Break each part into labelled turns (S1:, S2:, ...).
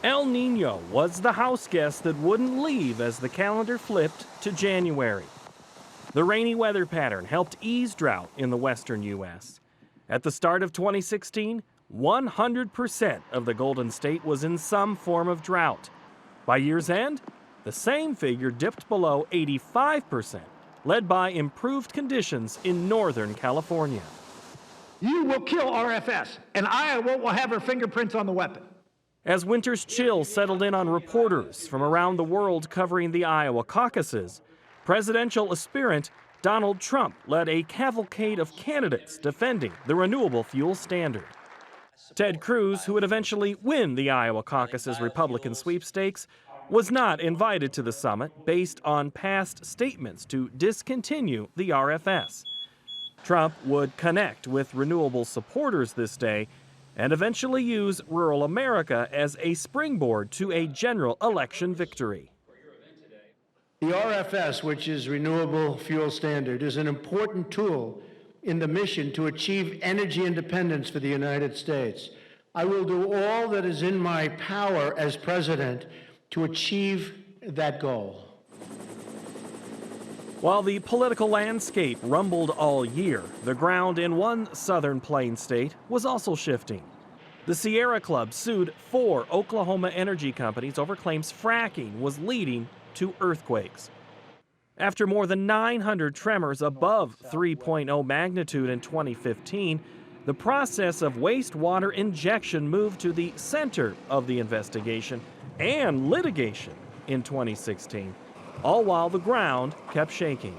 S1: El Nino was the house guest that wouldn't leave as the calendar flipped to January. The rainy weather pattern helped ease drought in the western U.S. At the start of 2016, 100% of the Golden State was in some form of drought. By year's end, the same figure dipped below 85%, led by improved conditions in Northern California.
S2: You will kill RFS, and Iowa will have her fingerprints on the weapon.
S1: As winter's chill settled in on reporters from around the world covering the Iowa caucuses, presidential aspirant Donald Trump led a cavalcade of candidates defending the renewable fuel standard. Ted Cruz, who would eventually win the Iowa caucus's Republican sweepstakes, was not invited to the summit based on past statements to discontinue the RFS. Trump would connect with renewable supporters this day and eventually use rural America as a springboard to a general election victory.
S3: The RFS, which is Renewable Fuel Standard, is an important tool in the mission to achieve energy independence for the United States. I will do all that is in my power as president to achieve that goal.
S1: While the political landscape rumbled all year, the ground in one southern plains state was also shifting. The Sierra Club sued 4 Oklahoma energy companies over claims fracking was leading to earthquakes. After more than 900 tremors above 3.0 magnitude in 2015, the process of wastewater injection moved to the center of the investigation and litigation in 2016, all while the ground kept shaking.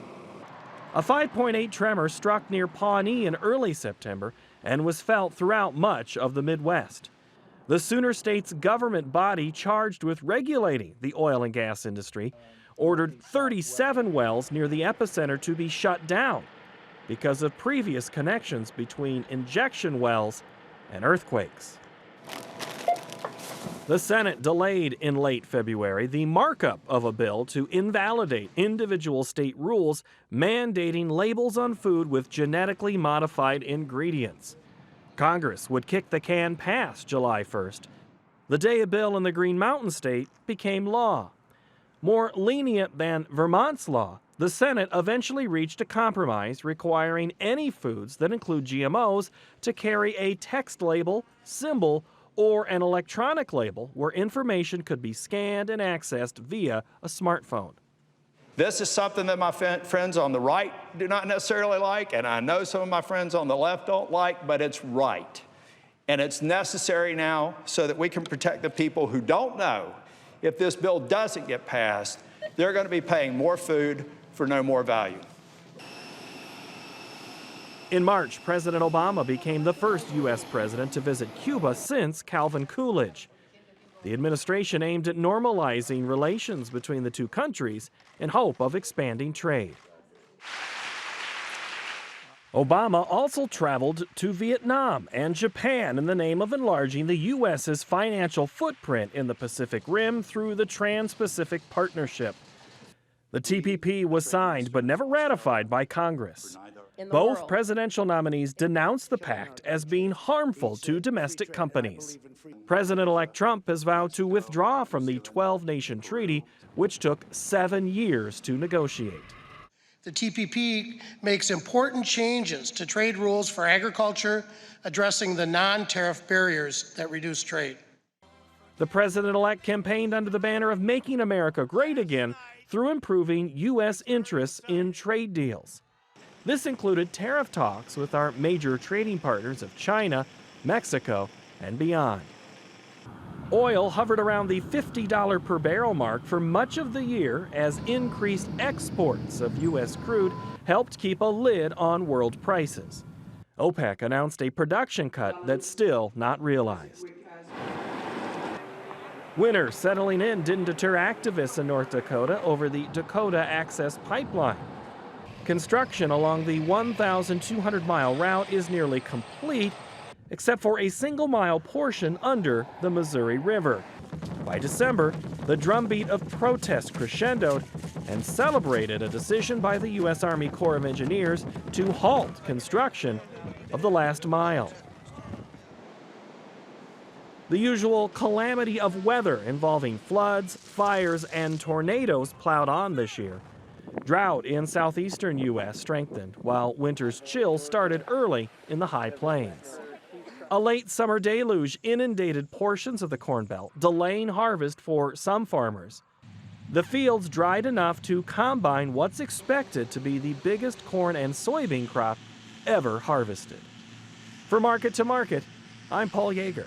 S1: A 5.8 tremor struck near Pawnee in early September and was felt throughout much of the Midwest. The Sooner State's government body charged with regulating the oil and gas industry ordered 37 wells near the epicenter to be shut down because of previous connections between injection wells and earthquakes. The Senate delayed in late February the markup of a bill to invalidate individual state rules mandating labels on food with genetically modified ingredients. Congress would kick the can past July 1st, the day a bill in the Green Mountain State became law. More lenient than Vermont's law, the Senate eventually reached a compromise requiring any foods that include GMOs to carry a text label, symbol, or an electronic label where information could be scanned and accessed via a smartphone.
S4: This is something that my friends on the right do not necessarily like, and I know some of my friends on the left don't like, but it's right. And it's necessary now so that we can protect the people who don't know if this bill doesn't get passed, they're going to be paying more food for no more value.
S1: In March, President Obama became the first U.S. president to visit Cuba since Calvin Coolidge. The administration aimed at normalizing relations between the two countries in hope of expanding trade. Obama also traveled to Vietnam and Japan in the name of enlarging the U.S.'s financial footprint in the Pacific Rim through the Trans-Pacific Partnership. The TPP was signed but never ratified by Congress. Both presidential nominees denounced the pact as being harmful to domestic companies. President-elect Trump has vowed to withdraw from the 12-nation treaty, which took 7 years to negotiate.
S5: The TPP makes important changes to trade rules for agriculture, addressing the non-tariff barriers that reduce trade.
S1: The president-elect campaigned under the banner of Making America Great Again through improving U.S. interests in trade deals. This included tariff talks with our major trading partners of China, Mexico, and beyond. Oil hovered around the $50 per barrel mark for much of the year as increased exports of U.S. crude helped keep a lid on world prices. OPEC announced a production cut that's still not realized. Winter settling in didn't deter activists in North Dakota over the Dakota Access Pipeline. Construction along the 1,200-mile route is nearly complete, except for a single-mile portion under the Missouri River. By December, the drumbeat of protest crescendoed and celebrated a decision by the U.S. Army Corps of Engineers to halt construction of the last mile. The usual calamity of weather involving floods, fires, and tornadoes plowed on this year. Drought in southeastern U.S. strengthened, while winter's chill started early in the high plains. A late summer deluge inundated portions of the Corn Belt, delaying harvest for some farmers. The fields dried enough to combine what's expected to be the biggest corn and soybean crop ever harvested. For Market to Market, I'm Paul Yeager.